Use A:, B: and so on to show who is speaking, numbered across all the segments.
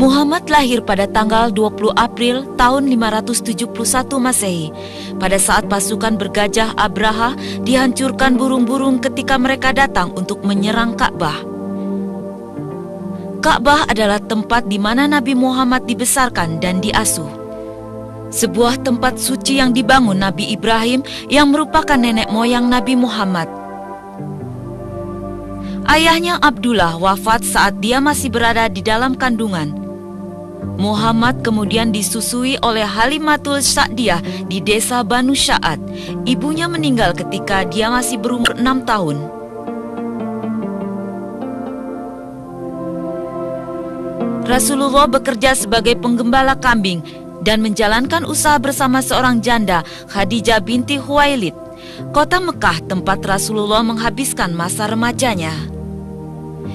A: Muhammad lahir pada tanggal 20 April tahun 571 Masehi, pada saat pasukan bergajah Abraha dihancurkan burung-burung ketika mereka datang untuk menyerang Ka'bah. Ka'bah adalah tempat di mana Nabi Muhammad dibesarkan dan diasuh. Sebuah tempat suci yang dibangun Nabi Ibrahim yang merupakan nenek moyang Nabi Muhammad. Ayahnya Abdullah wafat saat dia masih berada di dalam kandungan. Muhammad kemudian disusui oleh Halimatul Sa'diyah di desa Banu Sya'ad. Ibunya meninggal ketika dia masih berumur 6 tahun. Rasulullah bekerja sebagai penggembala kambing dan menjalankan usaha bersama seorang janda, Khadijah binti Khuwailid, kota Mekah tempat Rasulullah menghabiskan masa remajanya.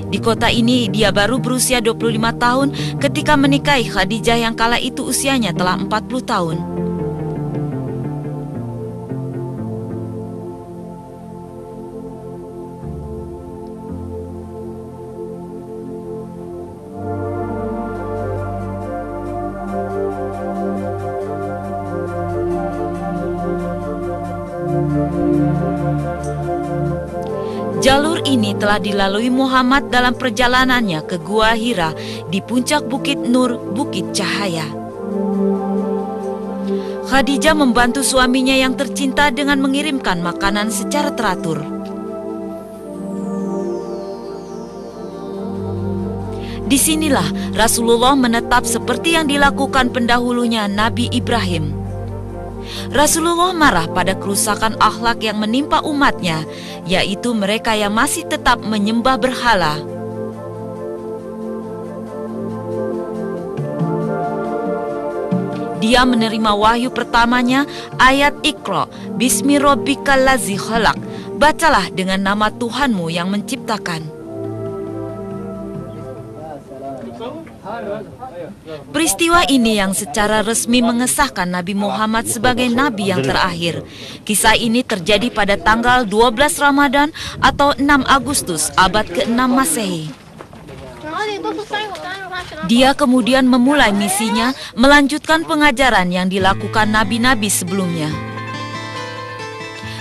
A: Di kota ini dia baru berusia 25 tahun ketika menikahi Khadijah yang kala itu usianya telah 40 tahun. Jalur ini telah dilalui Muhammad dalam perjalanannya ke Gua Hira di puncak Bukit Nur, Bukit Cahaya. Khadijah membantu suaminya yang tercinta dengan mengirimkan makanan secara teratur. Disinilah Rasulullah menetap seperti yang dilakukan pendahulunya Nabi Ibrahim. Rasulullah marah pada kerusakan akhlak yang menimpa umatnya, yaitu mereka yang masih tetap menyembah berhala. Dia menerima wahyu pertamanya, ayat Iqra, Bismi Rabbikal Ladzi Khalaq, bacalah dengan nama Tuhanmu yang menciptakan. Peristiwa ini yang secara resmi mengesahkan Nabi Muhammad sebagai Nabi yang terakhir. Kisah ini terjadi pada tanggal 12 Ramadan atau 6 Agustus abad ke-6 Masehi. Dia kemudian memulai misinya melanjutkan pengajaran yang dilakukan nabi-nabi sebelumnya.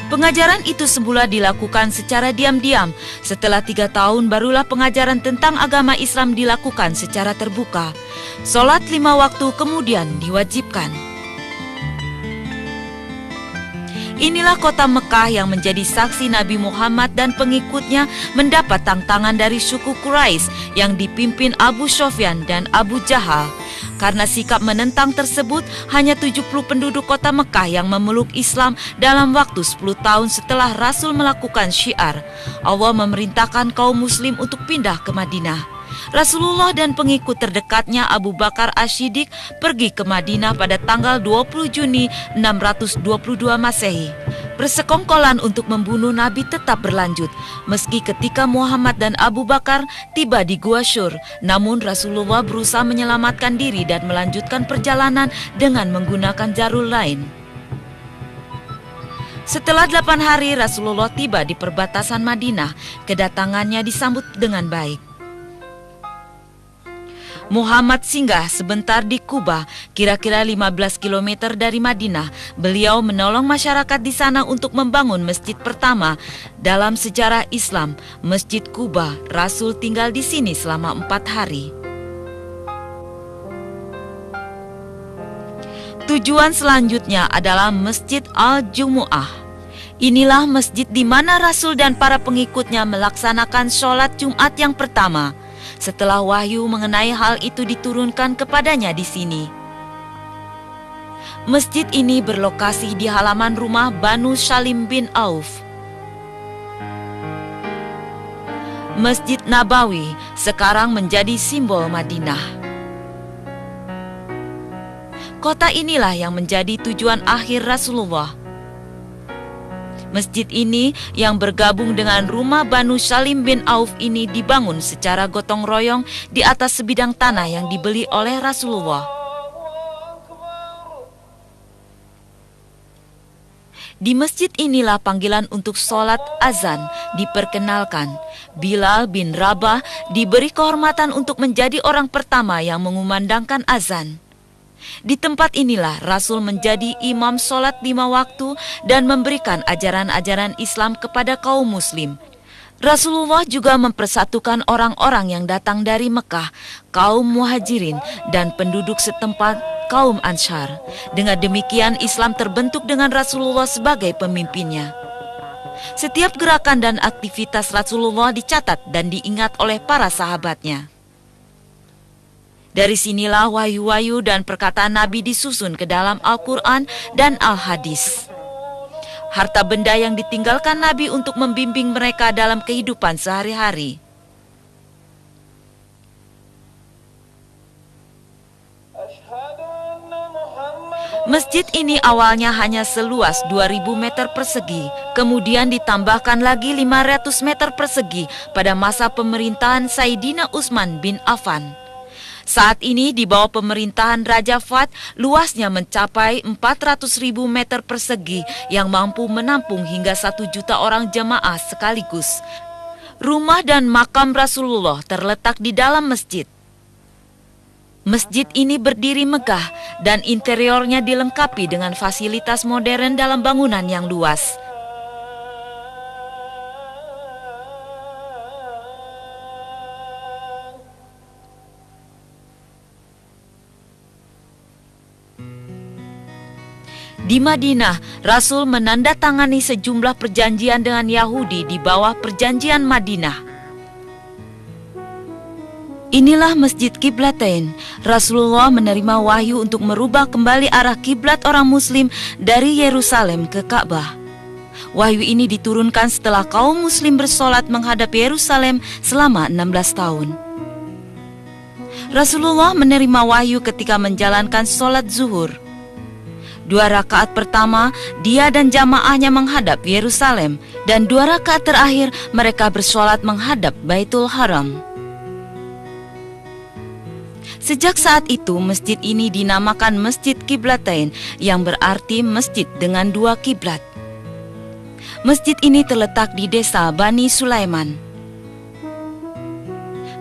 A: Pengajaran itu semula dilakukan secara diam-diam. Setelah 3 tahun barulah pengajaran tentang agama Islam dilakukan secara terbuka. Sholat 5 waktu kemudian diwajibkan. Inilah kota Mekah yang menjadi saksi Nabi Muhammad dan pengikutnya mendapat tantangan dari suku Quraisy yang dipimpin Abu Sufyan dan Abu Jahal. Karena sikap menentang tersebut, hanya 70 penduduk kota Mekah yang memeluk Islam dalam waktu 10 tahun setelah Rasul melakukan syiar. Allah memerintahkan kaum muslim untuk pindah ke Madinah. Rasulullah dan pengikut terdekatnya Abu Bakar As-Siddiq pergi ke Madinah pada tanggal 20 Juni 622 Masehi. Persekongkolan untuk membunuh Nabi tetap berlanjut, meski ketika Muhammad dan Abu Bakar tiba di Gua Syur. Namun Rasulullah berusaha menyelamatkan diri dan melanjutkan perjalanan dengan menggunakan jalur lain. Setelah 8 hari Rasulullah tiba di perbatasan Madinah, kedatangannya disambut dengan baik. Muhammad singgah sebentar di Kuba, kira-kira 15 km dari Madinah. Beliau menolong masyarakat di sana untuk membangun masjid pertama dalam sejarah Islam, Masjid Kuba. Rasul tinggal di sini selama 4 hari. Tujuan selanjutnya adalah Masjid Al-Jumu'ah. Inilah masjid di mana Rasul dan para pengikutnya melaksanakan sholat Jumat yang pertama. Setelah wahyu mengenai hal itu diturunkan kepadanya di sini. Masjid ini berlokasi di halaman rumah Banu Salim bin Auf. Masjid Nabawi sekarang menjadi simbol Madinah. Kota inilah yang menjadi tujuan akhir Rasulullah. Masjid ini yang bergabung dengan rumah Banu Salim bin Auf ini dibangun secara gotong royong di atas sebidang tanah yang dibeli oleh Rasulullah. Di masjid inilah panggilan untuk sholat azan diperkenalkan. Bilal bin Rabah diberi kehormatan untuk menjadi orang pertama yang mengumandangkan azan. Di tempat inilah Rasul menjadi imam sholat 5 waktu dan memberikan ajaran-ajaran Islam kepada kaum muslim. Rasulullah juga mempersatukan orang-orang yang datang dari Mekah, kaum muhajirin dan penduduk setempat kaum Ansyar. Dengan demikian Islam terbentuk dengan Rasulullah sebagai pemimpinnya. Setiap gerakan dan aktivitas Rasulullah dicatat dan diingat oleh para sahabatnya. Dari sinilah wahyu-wahyu dan perkataan Nabi disusun ke dalam Al-Quran dan Al-Hadis. Harta benda yang ditinggalkan Nabi untuk membimbing mereka dalam kehidupan sehari-hari. Masjid ini awalnya hanya seluas 2000 meter persegi, kemudian ditambahkan lagi 500 meter persegi pada masa pemerintahan Sayyidina Utsman bin Affan. Saat ini di bawah pemerintahan Raja Fat, luasnya mencapai 400.000 meter persegi yang mampu menampung hingga 1 juta orang jemaah sekaligus. Rumah dan makam Rasulullah terletak di dalam masjid. Masjid ini berdiri megah dan interiornya dilengkapi dengan fasilitas modern dalam bangunan yang luas. Di Madinah, Rasul menandatangani sejumlah perjanjian dengan Yahudi di bawah perjanjian Madinah. Inilah Masjid Qiblatain. Rasulullah menerima wahyu untuk merubah kembali arah kiblat orang muslim dari Yerusalem ke Ka'bah. Wahyu ini diturunkan setelah kaum muslim bersolat menghadap Yerusalem selama 16 tahun. Rasulullah menerima wahyu ketika menjalankan solat zuhur. 2 rakaat pertama, dia dan jamaahnya menghadap Yerusalem, dan 2 rakaat terakhir mereka bersolat menghadap Baitul Haram. Sejak saat itu, masjid ini dinamakan Masjid Qiblatain, yang berarti masjid dengan 2 kiblat. Masjid ini terletak di desa Bani Sulaiman.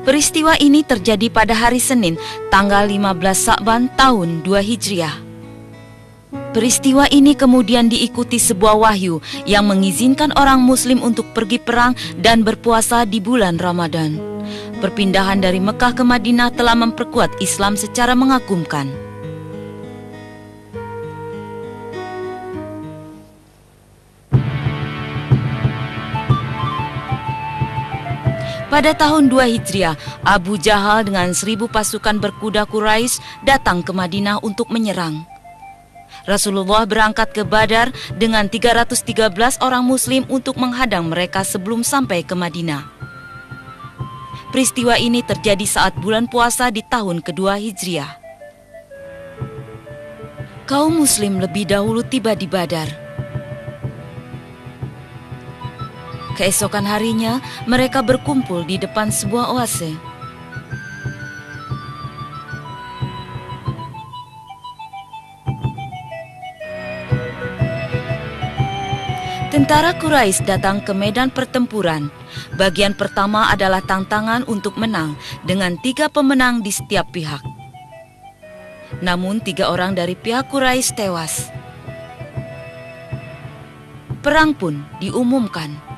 A: Peristiwa ini terjadi pada hari Senin, tanggal 15 Sa'ban tahun 2 Hijriah. Peristiwa ini kemudian diikuti sebuah wahyu yang mengizinkan orang muslim untuk pergi perang dan berpuasa di bulan Ramadan. Perpindahan dari Mekah ke Madinah telah memperkuat Islam secara mengagumkan. Pada tahun 2 Hijriah, Abu Jahal dengan 1000 pasukan berkuda Quraisy datang ke Madinah untuk menyerang. Rasulullah berangkat ke Badar dengan 313 orang muslim untuk menghadang mereka sebelum sampai ke Madinah. Peristiwa ini terjadi saat bulan puasa di tahun kedua Hijriah. Kaum muslim lebih dahulu tiba di Badar. Keesokan harinya, mereka berkumpul di depan sebuah oase. Tentara Quraisy datang ke medan pertempuran. Bagian pertama adalah tantangan untuk menang dengan 3 pemenang di setiap pihak. Namun 3 orang dari pihak Quraisy tewas. Perang pun diumumkan.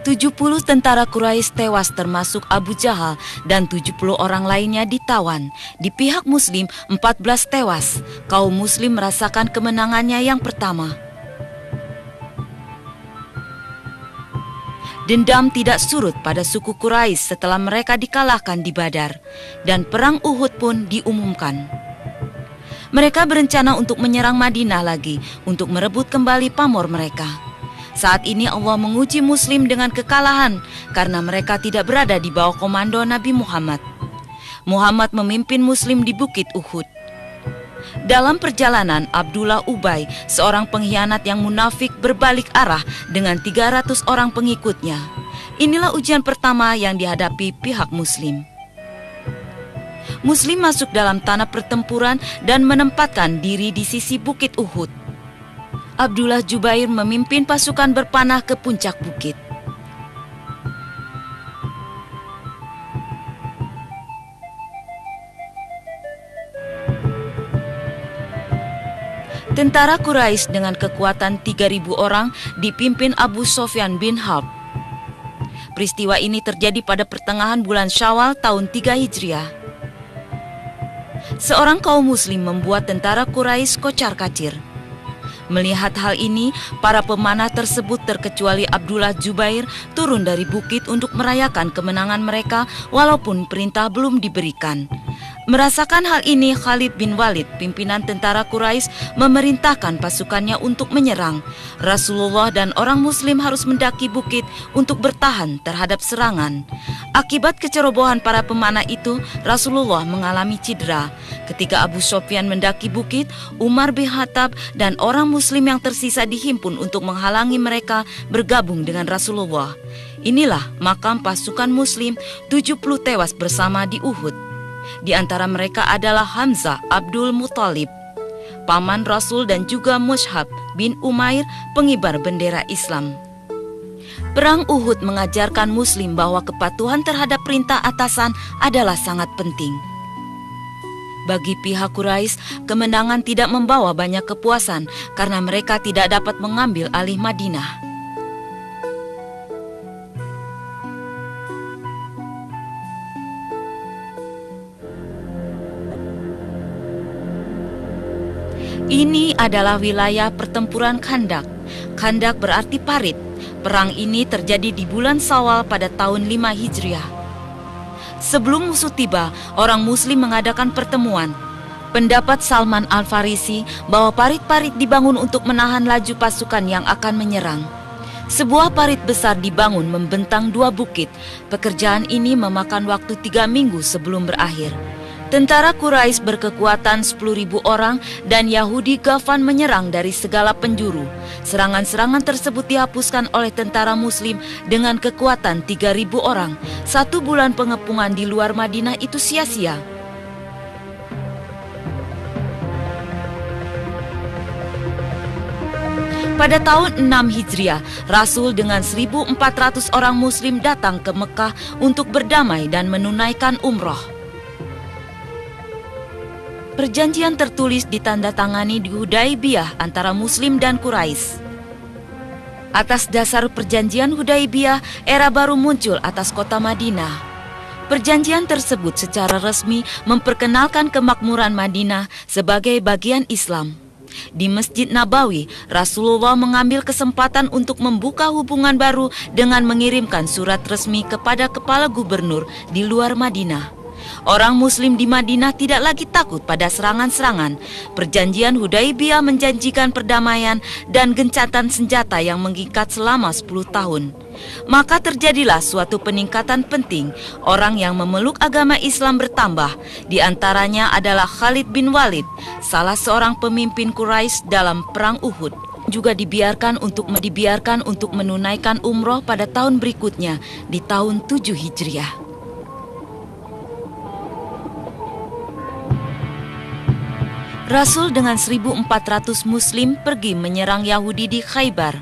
A: 70 tentara Quraisy tewas termasuk Abu Jahal dan 70 orang lainnya ditawan. Di pihak muslim 14 tewas. Kaum muslim merasakan kemenangannya yang pertama. Dendam tidak surut pada suku Quraisy setelah mereka dikalahkan di Badar, dan perang Uhud pun diumumkan. Mereka berencana untuk menyerang Madinah lagi untuk merebut kembali pamor mereka. Saat ini Allah menguji muslim dengan kekalahan karena mereka tidak berada di bawah komando Nabi Muhammad. Muhammad memimpin muslim di Bukit Uhud. Dalam perjalanan, Abdullah Ubay, seorang pengkhianat yang munafik, berbalik arah dengan 300 orang pengikutnya. Inilah ujian pertama yang dihadapi pihak muslim. Muslim masuk dalam tanah pertempuran dan menempatkan diri di sisi Bukit Uhud. Abdullah Jubair memimpin pasukan berpanah ke puncak bukit. Tentara Quraisy dengan kekuatan 3.000 orang dipimpin Abu Sofyan bin Harb. Peristiwa ini terjadi pada pertengahan bulan Syawal tahun 3 Hijriah. Seorang kaum muslim membuat tentara Quraisy kocar-kacir. Melihat hal ini, para pemanah tersebut terkecuali Abdullah Jubair turun dari bukit untuk merayakan kemenangan mereka walaupun perintah belum diberikan. Merasakan hal ini, Khalid bin Walid, pimpinan tentara Quraisy, memerintahkan pasukannya untuk menyerang. Rasulullah dan orang muslim harus mendaki bukit untuk bertahan terhadap serangan. Akibat kecerobohan para pemanah itu, Rasulullah mengalami cedera. Ketika Abu Sofyan mendaki bukit, Umar bin Khattab dan orang muslim yang tersisa dihimpun untuk menghalangi mereka bergabung dengan Rasulullah. Inilah makam pasukan muslim, 70 tewas bersama di Uhud. Di antara mereka adalah Hamzah Abdul Muthalib, paman Rasul, dan juga Mus'hab bin Umair, pengibar bendera Islam. Perang Uhud mengajarkan muslim bahwa kepatuhan terhadap perintah atasan adalah sangat penting. Bagi pihak Quraisy, kemenangan tidak membawa banyak kepuasan karena mereka tidak dapat mengambil alih Madinah. Ini adalah wilayah pertempuran Khandak. Khandak berarti parit. Perang ini terjadi di bulan Syawal pada tahun 5 Hijriah. Sebelum musuh tiba, orang muslim mengadakan pertemuan. Pendapat Salman Al-Farisi bahwa parit-parit dibangun untuk menahan laju pasukan yang akan menyerang. Sebuah parit besar dibangun membentang 2 bukit. Pekerjaan ini memakan waktu 3 minggu sebelum berakhir. Tentara Quraisy berkekuatan 10.000 orang dan Yahudi Ghafan menyerang dari segala penjuru. Serangan-serangan tersebut dihapuskan oleh tentara muslim dengan kekuatan 3.000 orang. 1 bulan pengepungan di luar Madinah itu sia-sia. Pada tahun 6 Hijriah, Rasul dengan 1.400 orang muslim datang ke Mekah untuk berdamai dan menunaikan umroh. Perjanjian tertulis ditandatangani di Hudaibiyah antara Muslim dan Quraisy. Atas dasar perjanjian Hudaibiyah, era baru muncul atas kota Madinah. Perjanjian tersebut secara resmi memperkenalkan kemakmuran Madinah sebagai bagian Islam. Di Masjid Nabawi, Rasulullah mengambil kesempatan untuk membuka hubungan baru dengan mengirimkan surat resmi kepada kepala gubernur di luar Madinah. Orang muslim di Madinah tidak lagi takut pada serangan-serangan. Perjanjian Hudaibiyah menjanjikan perdamaian dan gencatan senjata yang mengikat selama 10 tahun. Maka terjadilah suatu peningkatan penting. Orang yang memeluk agama Islam bertambah. Di antaranya adalah Khalid bin Walid, salah seorang pemimpin Quraisy dalam perang Uhud. Juga dibiarkan untuk menunaikan umroh pada tahun berikutnya di tahun 7 Hijriah. Rasul dengan 1.400 muslim pergi menyerang Yahudi di Khaybar,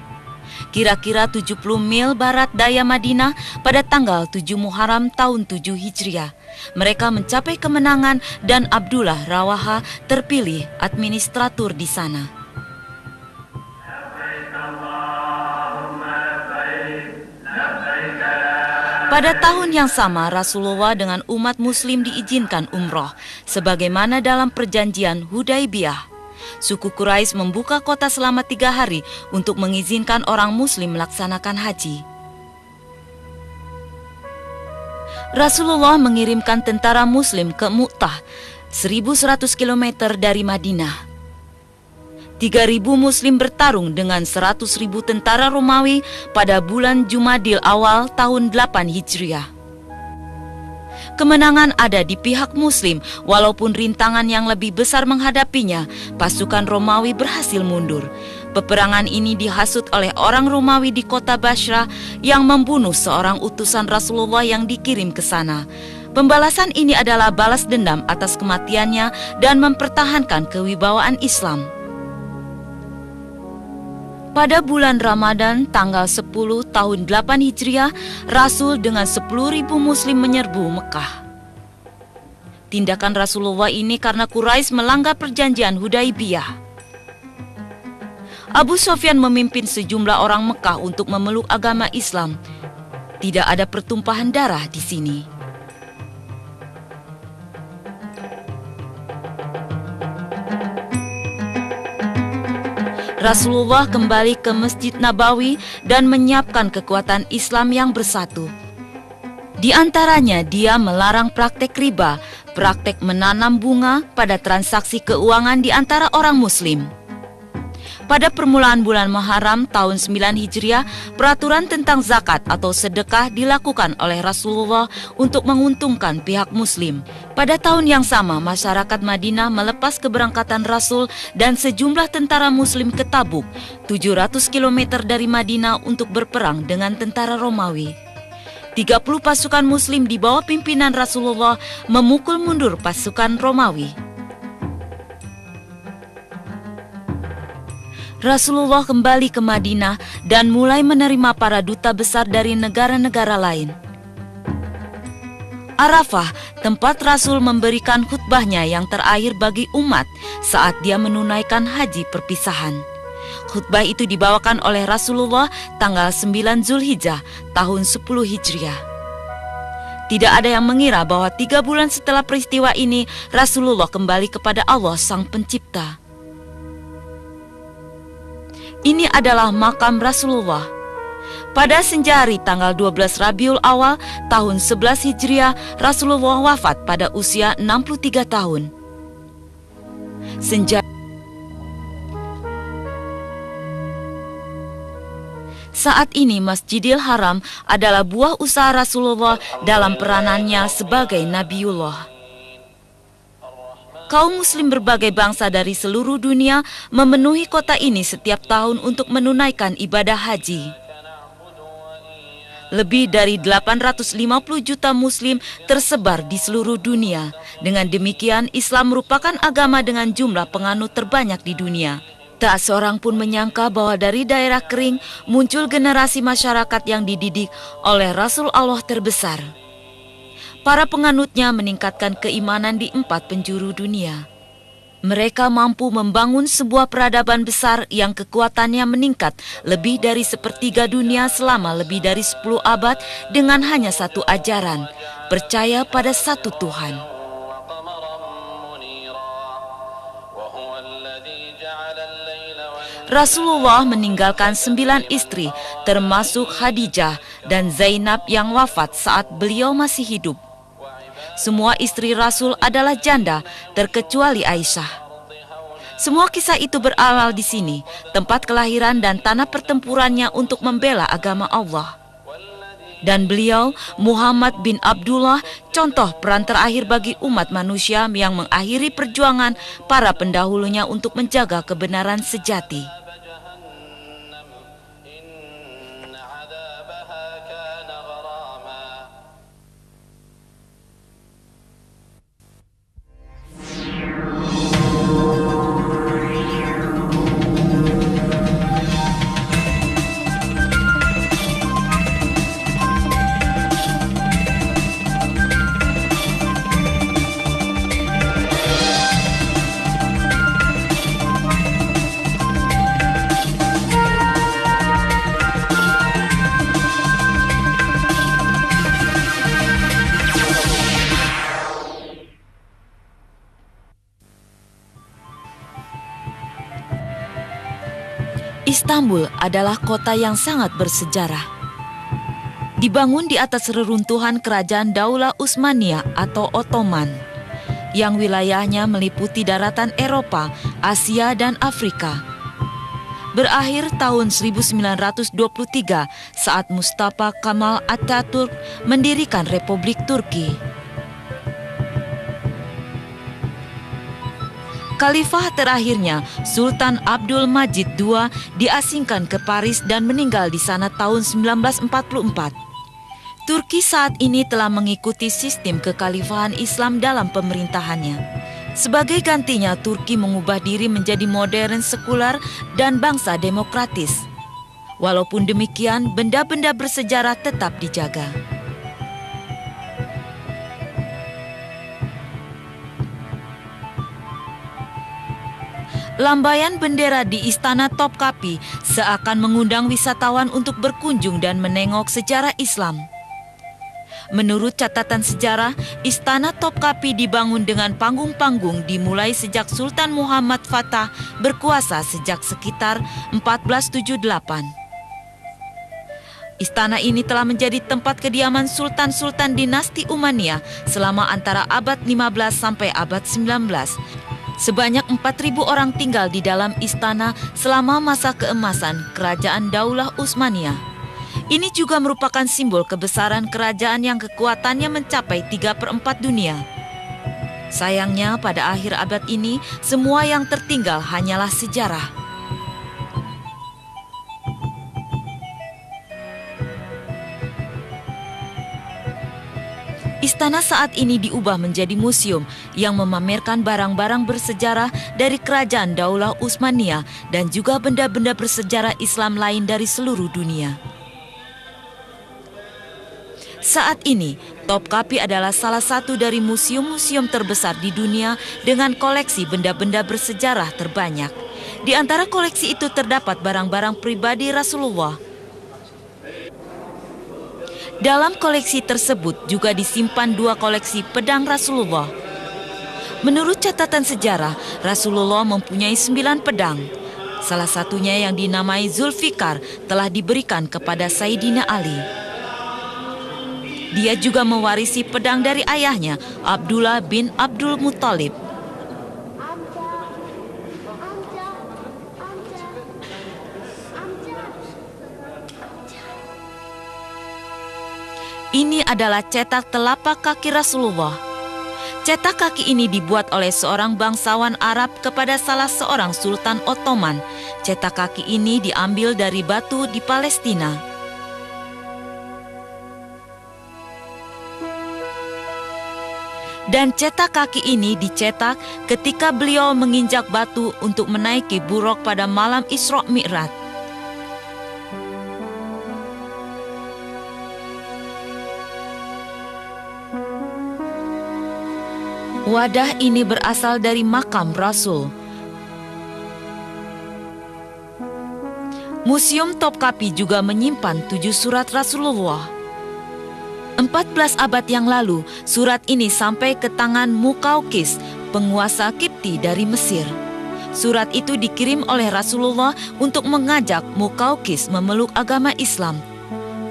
A: kira-kira 70 mil barat daya Madinah pada tanggal 7 Muharram tahun 7 Hijriah. Mereka mencapai kemenangan dan Abdullah Rawaha terpilih administratur di sana. Pada tahun yang sama, Rasulullah dengan umat muslim diizinkan umroh, sebagaimana dalam perjanjian Hudaibiyah. Suku Quraisy membuka kota selama 3 hari untuk mengizinkan orang muslim melaksanakan haji. Rasulullah mengirimkan tentara muslim ke Mu'tah, 1.100 km dari Madinah. 3.000 muslim bertarung dengan 100.000 tentara Romawi pada bulan Jumadil awal tahun 8 Hijriah. Kemenangan ada di pihak muslim, walaupun rintangan yang lebih besar menghadapinya, pasukan Romawi berhasil mundur. Peperangan ini dihasut oleh orang Romawi di kota Basra yang membunuh seorang utusan Rasulullah yang dikirim ke sana. Pembalasan ini adalah balas dendam atas kematiannya dan mempertahankan kewibawaan Islam. Pada bulan Ramadan tanggal 10 tahun 8 Hijriah, Rasul dengan 10.000 muslim menyerbu Mekah. Tindakan Rasulullah ini karena Quraisy melanggar perjanjian Hudaibiyah. Abu Sufyan memimpin sejumlah orang Mekah untuk memeluk agama Islam. Tidak ada pertumpahan darah di sini. Rasulullah kembali ke Masjid Nabawi dan menyiapkan kekuatan Islam yang bersatu. Di antaranya dia melarang praktek riba, praktek menanam bunga pada transaksi keuangan di antara orang Muslim. Pada permulaan bulan Muharram tahun 9 Hijriah, peraturan tentang zakat atau sedekah dilakukan oleh Rasulullah untuk menguntungkan pihak Muslim. Pada tahun yang sama, masyarakat Madinah melepas keberangkatan Rasul dan sejumlah tentara Muslim ke Tabuk, 700 km dari Madinah untuk berperang dengan tentara Romawi. 30 pasukan Muslim di bawah pimpinan Rasulullah memukul mundur pasukan Romawi. Rasulullah kembali ke Madinah dan mulai menerima para duta besar dari negara-negara lain. Arafah, tempat Rasul memberikan khutbahnya yang terakhir bagi umat saat dia menunaikan haji perpisahan. Khutbah itu dibawakan oleh Rasulullah tanggal 9 Zulhijjah tahun 10 Hijriah. Tidak ada yang mengira bahwa 3 bulan setelah peristiwa ini Rasulullah kembali kepada Allah Sang Pencipta. Ini adalah makam Rasulullah. Pada senja hari tanggal 12 Rabiul Awal tahun 11 Hijriah, Rasulullah wafat pada usia 63 tahun. Saat ini Masjidil Haram adalah buah usaha Rasulullah dalam peranannya sebagai Nabiullah. Kaum muslim berbagai bangsa dari seluruh dunia memenuhi kota ini setiap tahun untuk menunaikan ibadah haji. Lebih dari 850 juta muslim tersebar di seluruh dunia. Dengan demikian, Islam merupakan agama dengan jumlah penganut terbanyak di dunia. Tak seorang pun menyangka bahwa dari daerah kering muncul generasi masyarakat yang dididik oleh Rasul Allah terbesar. Para penganutnya meningkatkan keimanan di 4 penjuru dunia. Mereka mampu membangun sebuah peradaban besar yang kekuatannya meningkat lebih dari sepertiga dunia selama lebih dari 10 abad dengan hanya satu ajaran, percaya pada satu Tuhan. Rasulullah meninggalkan 9 istri, termasuk Khadijah dan Zainab yang wafat saat beliau masih hidup. Semua istri Rasul adalah janda, terkecuali Aisyah. Semua kisah itu berawal di sini, tempat kelahiran dan tanah pertempurannya untuk membela agama Allah. Dan beliau, Muhammad bin Abdullah, contoh peran terakhir bagi umat manusia yang mengakhiri perjuangan para pendahulunya untuk menjaga kebenaran sejati. Istanbul adalah kota yang sangat bersejarah. Dibangun di atas reruntuhan kerajaan Daulah Utsmaniyah atau Ottoman, yang wilayahnya meliputi daratan Eropa, Asia, dan Afrika. Berakhir tahun 1923 saat Mustafa Kemal Atatürk mendirikan Republik Turki. Khalifah terakhirnya, Sultan Abdul Majid II, diasingkan ke Paris dan meninggal di sana tahun 1944. Turki saat ini telah mengikuti sistem kekhalifahan Islam dalam pemerintahannya. Sebagai gantinya, Turki mengubah diri menjadi modern, sekular, dan bangsa demokratis. Walaupun demikian, benda-benda bersejarah tetap dijaga. Lambaian bendera di Istana Topkapi seakan mengundang wisatawan untuk berkunjung dan menengok sejarah Islam. Menurut catatan sejarah, Istana Topkapi dibangun dengan panggung-panggung dimulai sejak Sultan Muhammad Fatah berkuasa sejak sekitar 1478. Istana ini telah menjadi tempat kediaman sultan-sultan dinasti Umayyah selama antara abad 15 sampai abad 19. Sebanyak 4.000 orang tinggal di dalam istana selama masa keemasan Kerajaan Daulah Utsmaniyah. Ini juga merupakan simbol kebesaran kerajaan yang kekuatannya mencapai 3/4 dunia. Sayangnya pada akhir abad ini, semua yang tertinggal hanyalah sejarah. Istana saat ini diubah menjadi museum yang memamerkan barang-barang bersejarah dari Kerajaan Daulah Utsmaniyah dan juga benda-benda bersejarah Islam lain dari seluruh dunia. Saat ini, Topkapi adalah salah satu dari museum-museum terbesar di dunia dengan koleksi benda-benda bersejarah terbanyak. Di antara koleksi itu terdapat barang-barang pribadi Rasulullah. Dalam koleksi tersebut juga disimpan 2 koleksi pedang Rasulullah. Menurut catatan sejarah, Rasulullah mempunyai 9 pedang. Salah satunya yang dinamai Zulfikar telah diberikan kepada Sayyidina Ali. Dia juga mewarisi pedang dari ayahnya, Abdullah bin Abdul Muthalib. Ini adalah cetak telapak kaki Rasulullah. Cetak kaki ini dibuat oleh seorang bangsawan Arab kepada salah seorang Sultan Ottoman. Cetak kaki ini diambil dari batu di Palestina. Dan cetak kaki ini dicetak ketika beliau menginjak batu untuk menaiki buraq pada malam Isra Mi'raj. Wadah ini berasal dari makam Rasul. Museum Topkapi juga menyimpan 7 surat Rasulullah. 14 abad yang lalu, surat ini sampai ke tangan Muqawqis, penguasa Kipti dari Mesir. Surat itu dikirim oleh Rasulullah untuk mengajak Muqawqis memeluk agama Islam.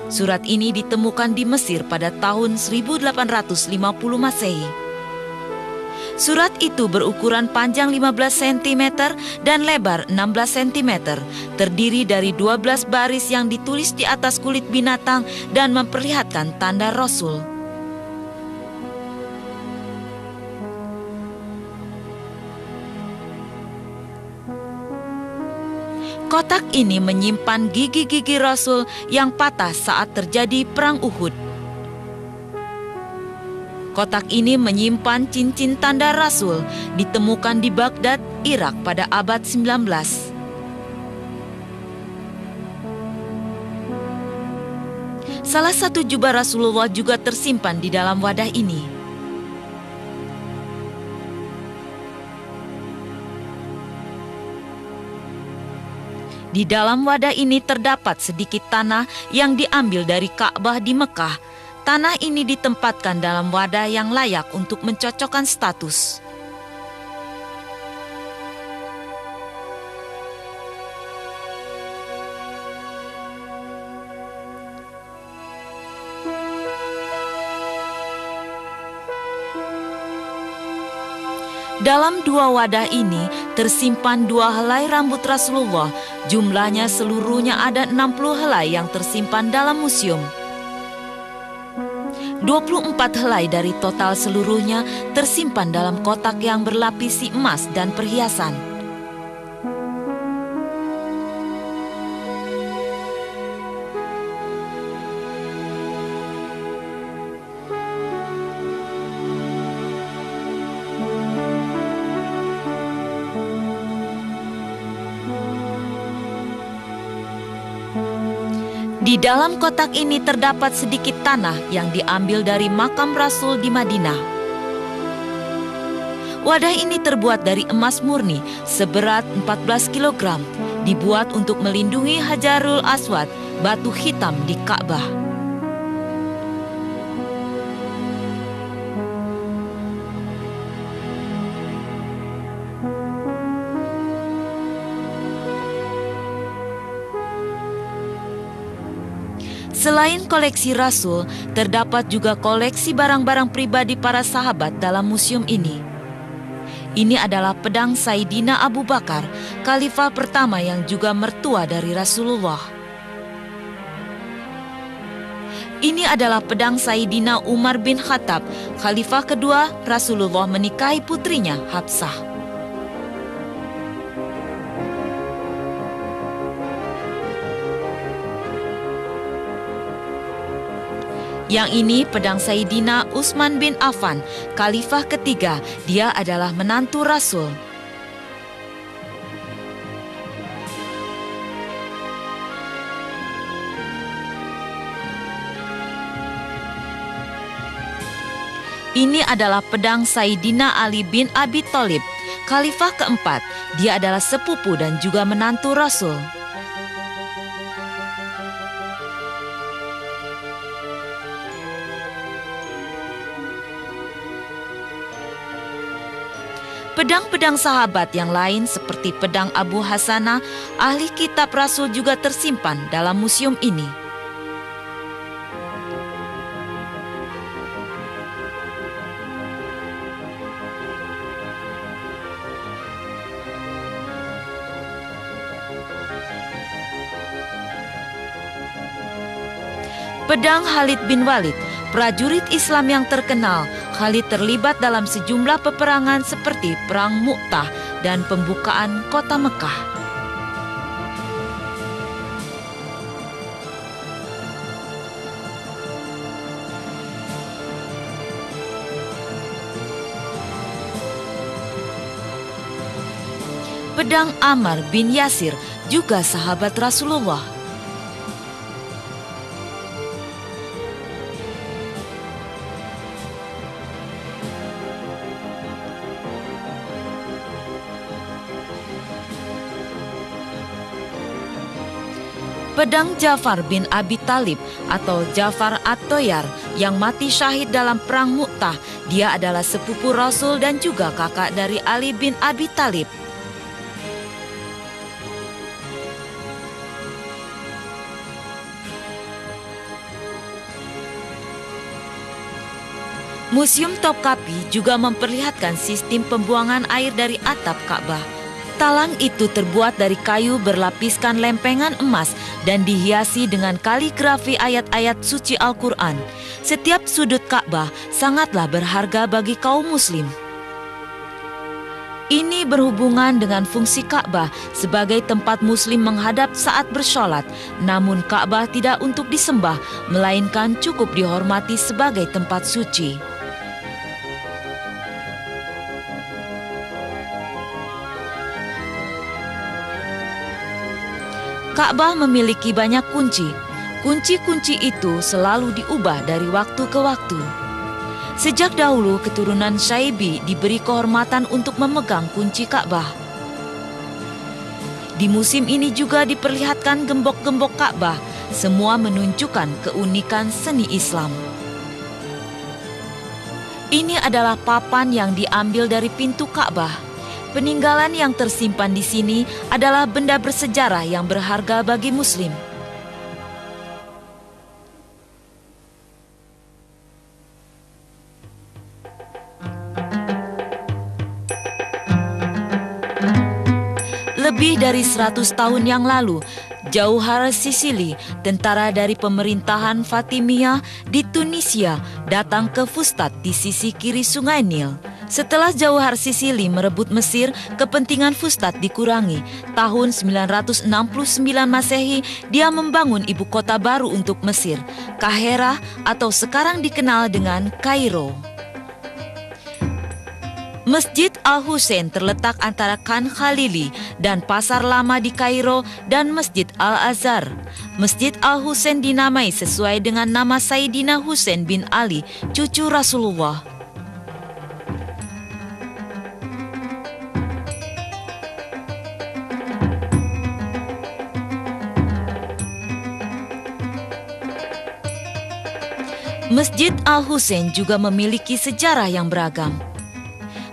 A: Surat ini ditemukan di Mesir pada tahun 1850 Masehi. Surat itu berukuran panjang 15 cm dan lebar 16 cm, terdiri dari 12 baris yang ditulis di atas kulit binatang dan memperlihatkan tanda Rasul. Kotak ini menyimpan gigi-gigi Rasul yang patah saat terjadi Perang Uhud. Kotak ini menyimpan cincin tanda Rasul, ditemukan di Baghdad, Irak pada abad 19. Salah satu jubah Rasulullah juga tersimpan di dalam wadah ini. Di dalam wadah ini terdapat sedikit tanah yang diambil dari Ka'bah di Mekah. Tanah ini ditempatkan dalam wadah yang layak untuk mencocokkan status. Dalam 2 wadah ini tersimpan 2 helai rambut Rasulullah. Jumlahnya seluruhnya ada 60 helai yang tersimpan dalam museum. 24 helai dari total seluruhnya tersimpan dalam kotak yang berlapisi emas dan perhiasan. Di dalam kotak ini terdapat sedikit tanah yang diambil dari makam Rasul di Madinah. Wadah ini terbuat dari emas murni seberat 14 kg, dibuat untuk melindungi Hajarul Aswad, batu hitam di Ka'bah. Selain koleksi Rasul, terdapat juga koleksi barang-barang pribadi para sahabat dalam museum ini. Ini adalah pedang Sayyidina Abu Bakar, khalifah pertama yang juga mertua dari Rasulullah. Ini adalah pedang Sayyidina Umar bin Khattab, khalifah kedua Rasulullah menikahi putrinya Hafsah. Yang ini pedang Sayyidina Utsman bin Affan, khalifah ketiga, dia adalah menantu Rasul. Ini adalah pedang Sayyidina Ali bin Abi Thalib, khalifah keempat, dia adalah sepupu dan juga menantu Rasul. Pedang-pedang sahabat yang lain seperti pedang Abu Hasanah, ahli kitab Rasul juga tersimpan dalam museum ini. Pedang Khalid bin Walid, prajurit Islam yang terkenal. Khalid terlibat dalam sejumlah peperangan seperti Perang Mu'tah dan pembukaan kota Mekah. Pedang Ammar bin Yasir, juga sahabat Rasulullah. Pedang Ja'far bin Abi Thalib atau Ja'far At-Toyar yang mati syahid dalam Perang Mu'tah. Dia adalah sepupu Rasul dan juga kakak dari Ali bin Abi Thalib. Museum Topkapi juga memperlihatkan sistem pembuangan air dari atap Ka'bah. Talang itu terbuat dari kayu berlapiskan lempengan emas dan dihiasi dengan kaligrafi ayat-ayat suci Al-Quran. Setiap sudut Ka'bah sangatlah berharga bagi kaum muslim. Ini berhubungan dengan fungsi Ka'bah sebagai tempat muslim menghadap saat bersholat. Namun Ka'bah tidak untuk disembah, melainkan cukup dihormati sebagai tempat suci. Ka'bah memiliki banyak kunci. Kunci-kunci itu selalu diubah dari waktu ke waktu. Sejak dahulu keturunan Syaibi diberi kehormatan untuk memegang kunci Ka'bah. Di musim ini juga diperlihatkan gembok-gembok Ka'bah, semua menunjukkan keunikan seni Islam. Ini adalah papan yang diambil dari pintu Ka'bah. Peninggalan yang tersimpan di sini adalah benda bersejarah yang berharga bagi Muslim. Lebih dari 100 tahun yang lalu, Jauhar Sisili, tentara dari pemerintahan Fatimiyah di Tunisia, datang ke Fustat di sisi kiri Sungai Nil. Setelah Jauhar Sisili merebut Mesir, kepentingan Fustat dikurangi. Tahun 969 Masehi, dia membangun ibu kota baru untuk Mesir, Kahirah atau sekarang dikenal dengan Kairo. Masjid Al-Husain terletak antara Khan Khalili dan Pasar Lama di Kairo dan Masjid Al-Azhar. Masjid Al-Husain dinamai sesuai dengan nama Sayyidina Husain bin Ali, cucu Rasulullah. Masjid Al-Husain juga memiliki sejarah yang beragam.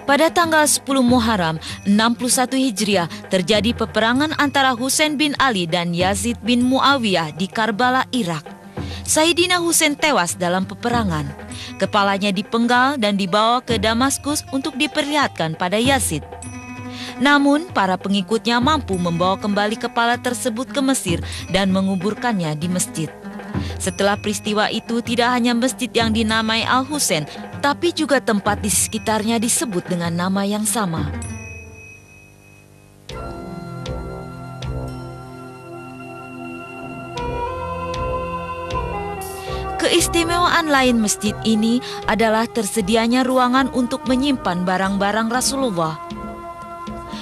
A: Pada tanggal 10 Muharram 61 Hijriah terjadi peperangan antara Husain bin Ali dan Yazid bin Muawiyah di Karbala, Irak. Sayyidina Husain tewas dalam peperangan. Kepalanya dipenggal dan dibawa ke Damaskus untuk diperlihatkan pada Yazid. Namun, para pengikutnya mampu membawa kembali kepala tersebut ke Mesir dan menguburkannya di masjid. Setelah peristiwa itu, tidak hanya masjid yang dinamai Al-Husain, tapi juga tempat di sekitarnya disebut dengan nama yang sama. Keistimewaan lain masjid ini adalah tersedianya ruangan untuk menyimpan barang-barang Rasulullah.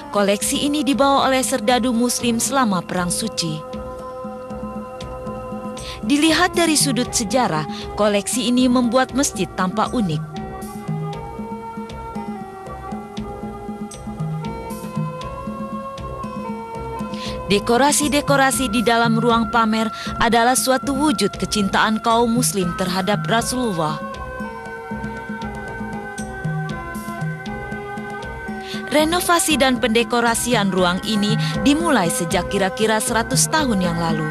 A: Koleksi ini dibawa oleh serdadu Muslim selama Perang Suci. Dilihat dari sudut sejarah, koleksi ini membuat masjid tampak unik. Dekorasi-dekorasi di dalam ruang pamer adalah suatu wujud kecintaan kaum muslim terhadap Rasulullah. Renovasi dan pendekorasian ruang ini dimulai sejak kira-kira 100 tahun yang lalu.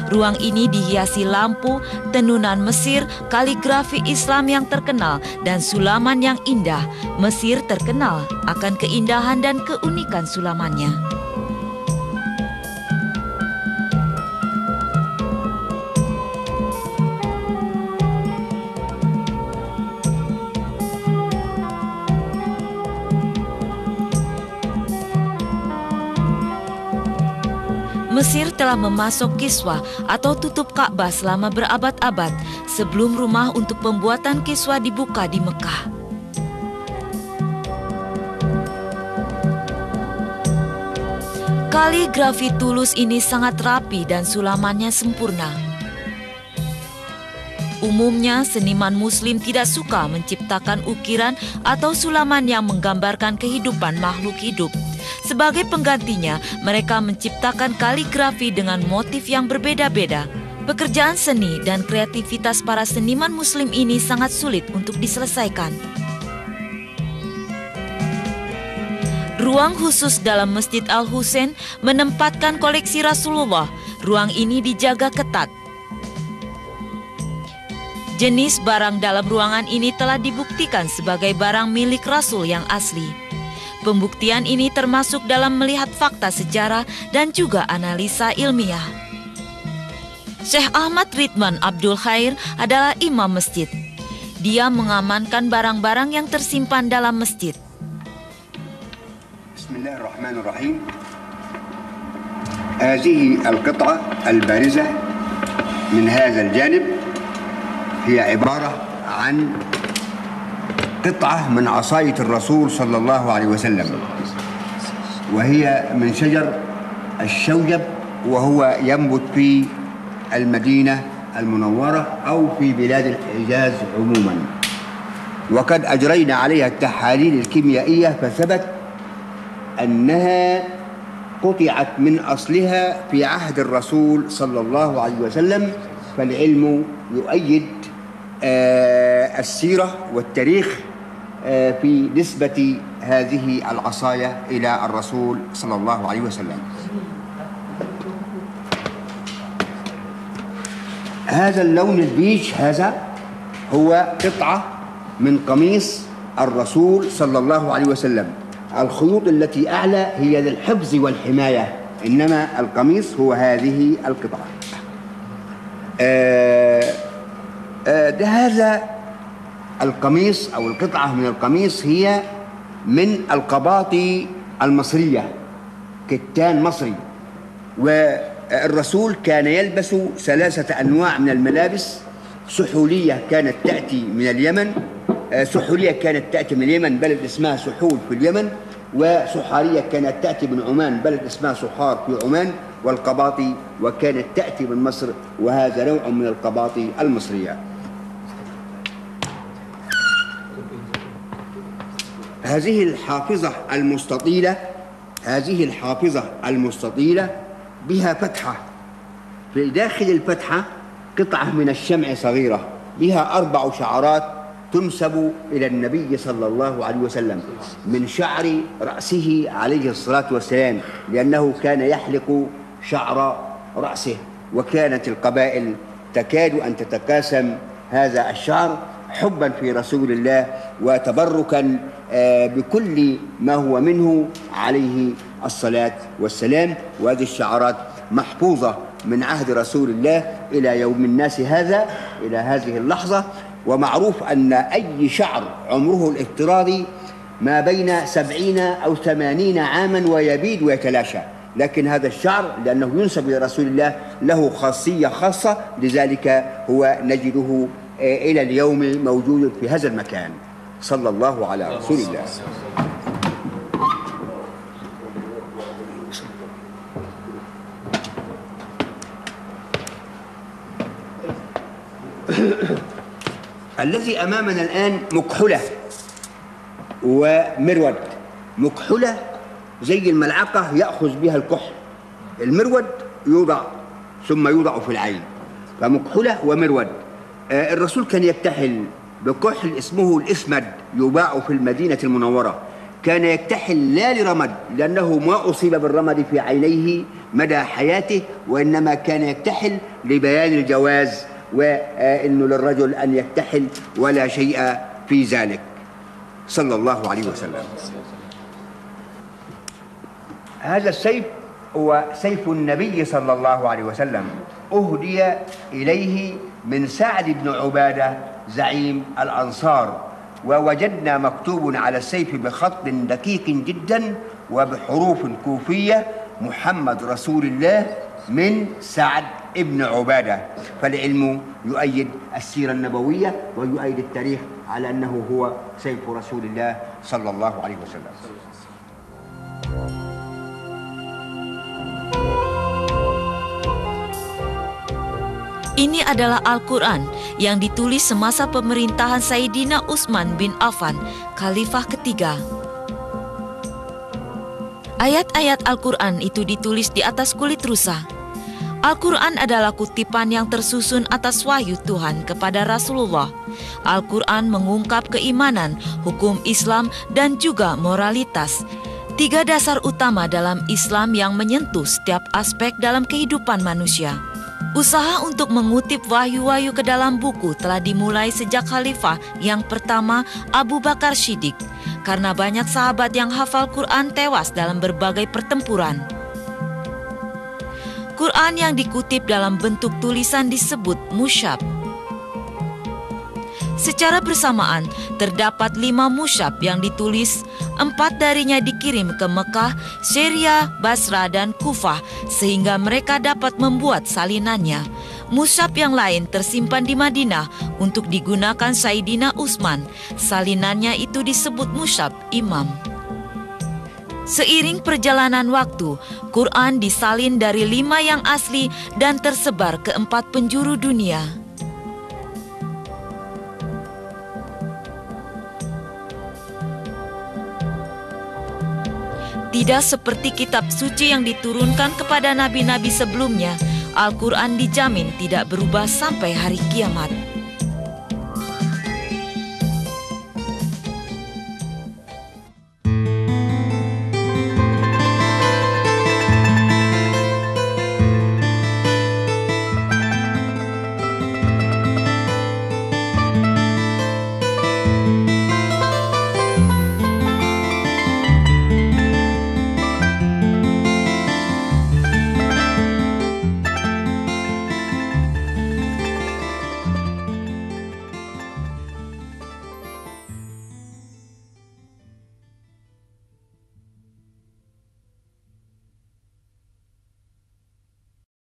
A: Ruang ini dihiasi lampu, tenunan Mesir, kaligrafi Islam yang terkenal, dan sulaman yang indah. Mesir terkenal akan keindahan dan keunikan sulamannya. Mesir telah memasok kiswah atau tutup Ka'bah selama berabad-abad sebelum rumah untuk pembuatan kiswah dibuka di Mekah. Kaligrafi tulus ini sangat rapi dan sulamannya sempurna. Umumnya, seniman Muslim tidak suka menciptakan ukiran atau sulaman yang menggambarkan kehidupan makhluk hidup. Sebagai penggantinya, mereka menciptakan kaligrafi dengan motif yang berbeda-beda. Pekerjaan seni dan kreativitas para seniman Muslim ini sangat sulit untuk diselesaikan. Ruang khusus dalam Masjid Al-Husain menempatkan koleksi Rasulullah. Ruang ini dijaga ketat. Jenis barang dalam ruangan ini telah dibuktikan sebagai barang milik Rasul yang asli. Pembuktian ini termasuk dalam melihat fakta sejarah dan juga analisa ilmiah. Syekh Ahmad Ridwan Abdul Khair adalah imam masjid. Dia mengamankan barang-barang yang tersimpan dalam masjid.
B: Bismillahirrahmanirrahim. هذه القطعة البارزة من هذا الجانب هي عبارة عن قطعة من عصاية الرسول صلى الله عليه وسلم، وهي من شجر الشوجب، وهو ينبت في المدينة المنورة أو في بلاد الحجاز عموما. وقد أجرينا عليها التحاليل الكيميائية فثبت أنها قطعت من أصلها في عهد الرسول صلى الله عليه وسلم، فالعلم يؤيد السيرة والتاريخ في نسبة هذه العصاية إلى الرسول صلى الله عليه وسلم. هذا اللون البيج هذا هو قطعة من قميص الرسول صلى الله عليه وسلم. الخيوط التي أعلى هي للحفظ والحماية، إنما القميص هو هذه القطعة. هذا القميص أو القطعة من القميص هي من القباطي المصرية، كتان مصري. والرسول كان يلبس 3 أنواع من الملابس: سحولية كانت تأتي من اليمن، سحولية كانت تأتي من اليمن، بلد اسمها سحول في اليمن، وسحارية كانت تأتي من عمان، بلد اسمها سحار في عمان، والقباطي وكانت تأتي من مصر، وهذا نوع من القباطي المصرية. هذه الحافظة المستطيلة بها فتحة، في داخل الفتحة قطعة من الشمع صغيرة بها 4 شعرات تنسب إلى النبي صلى الله عليه وسلم من شعر رأسه عليه الصلاة والسلام، لأنه كان يحلق شعر رأسه، وكانت القبائل تكاد أن تتقاسم هذا الشعر حبا في رسول الله وتبركا بكل ما هو منه عليه الصلاة والسلام. وهذه الشعارات محفوظة من عهد رسول الله إلى يوم الناس هذا، إلى هذه اللحظة. ومعروف أن أي شعر عمره الافتراضي ما بين 70 أو 80 عاما ويبيد ويتلاشى، لكن هذا الشعر لأنه ينسب إلى رسول الله له خاصية خاصة، لذلك هو نجده إلى اليوم موجود في هذا المكان. صلى الله على رسول الله. الذي أمامنا الآن مكحلة ومرود. مكحلة زي الملعقة يأخذ بها الكحل، المرود يوضع ثم يوضع في العين، فمكحلة ومرود. الرسول كان يكتحل بكحل اسمه الإسمد يباع في المدينة المنورة. كان يكتحل لا لرمد، لأنه ما أصيب بالرمد في عينيه مدى حياته، وإنما كان يكتحل لبيان الجواز وإنه للرجل أن يكتحل ولا شيء في ذلك، صلى الله عليه وسلم. هذا السيف هو سيف النبي صلى الله عليه وسلم، أهدي إليه من سعد بن عبادة زعيم الأنصار، ووجدنا مكتوب على السيف بخط دقيق جدا وبحروف كوفية محمد رسول الله من سعد ابن عبادة. فالعلم يؤيد السيرة النبوية ويؤيد التاريخ على أنه هو سيف رسول الله صلى الله عليه وسلم.
A: Ini adalah Al-Quran yang ditulis semasa pemerintahan Sayyidina Utsman bin Affan, Khalifah ketiga. Ayat-ayat Al-Quran itu ditulis di atas kulit rusa. Al-Quran adalah kutipan yang tersusun atas wahyu Tuhan kepada Rasulullah. Al-Quran mengungkap keimanan, hukum Islam, dan juga moralitas. 3 dasar utama dalam Islam yang menyentuh setiap aspek dalam kehidupan manusia. Usaha untuk mengutip wahyu-wahyu ke dalam buku telah dimulai sejak Khalifah yang pertama Abu Bakar Shiddiq, karena banyak sahabat yang hafal Quran tewas dalam berbagai pertempuran. Quran yang dikutip dalam bentuk tulisan disebut mushaf. Secara bersamaan, terdapat 5 mushaf yang ditulis, 4 darinya dikirim ke Mekah, Syria, Basra, dan Kufah, sehingga mereka dapat membuat salinannya. Mushaf yang lain tersimpan di Madinah untuk digunakan Sayyidina Utsman. Salinannya itu disebut mushaf Imam. Seiring perjalanan waktu, Quran disalin dari 5 yang asli dan tersebar ke 4 penjuru dunia. Tidak seperti kitab suci yang diturunkan kepada nabi-nabi sebelumnya, Al-Quran dijamin tidak berubah sampai hari kiamat.